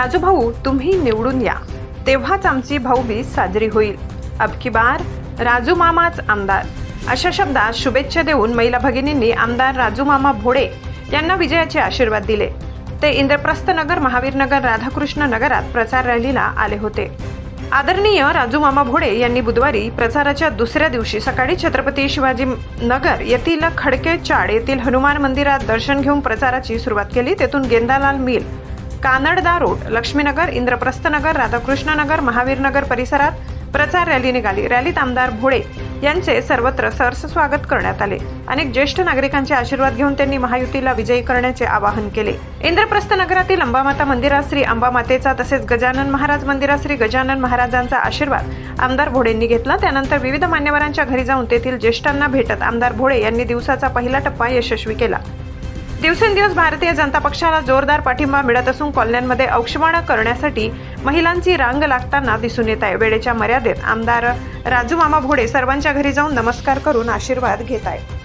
राजू भाऊ तुम्ही निवडून या, तेव्हाच आमची भाऊबीज साजरी होईल. अब की बार राजू मामाच आमदार, अशा शब्दात शुभेच्छा देऊन महिला भगिनींनी आमदार राजू मामा भोडे यांना विजयाचे आशीर्वाद दिले. ते इंद्रप्रस्थ नगर, महावीर नगर, राधाकृष्ण नगरात प्रचार रॅलीला आले होते. आदरणीय राजू मामा भोडे यांनी बुधवारी प्रचाराच्या दुसऱ्या दिवशी सकाळी छत्रपती शिवाजी नगर येथील खडके चाड येथील हनुमान मंदिरात दर्शन घेऊन प्रचाराची सुरुवात केली. तेथून गेंदालाल मिल, कानडदा रोड, लक्ष्मीनगर, इंद्रप्रस्थ नगर, राधाकृष्ण नगर, महावीर नगर परिसरात प्रचार रॅली निघाली. रॅलीत आमदार भोडे यांचे सर्वत्र सहर्ष स्वागत करण्यात आले. अनेक ज्येष्ठ नागरिकांचे आशीर्वाद घेऊन त्यांनी महायुतीला विजयी करण्याचे आवाहन केले. इंद्रप्रस्थ नगरातील अंबामाता मंदिरात श्री अंबामातेचा तसेच गजानन महाराज मंदिरात श्री गजानन महाराजांचा आशीर्वाद आमदार भोडेंनी घेतला. त्यानंतर विविध मान्यवरांच्या घरी जाऊन तेथील ज्येष्ठांना भेटत आमदार भोडे यांनी दिवसाचा पहिला टप्पा यशस्वी केला. दिवसेंदिवस भारतीय जनता पक्षाला जोरदार पाठिंबा मिळत असून कॉलन्यांमध्ये औक्षण करण्यासाठी महिलांची रांग लागताना दिसून येत आहे. वेळेच्या मर्यादेत आमदार राजू मामा भोडे सर्वांच्या घरी जाऊन नमस्कार करून आशीर्वाद घेत आहेत.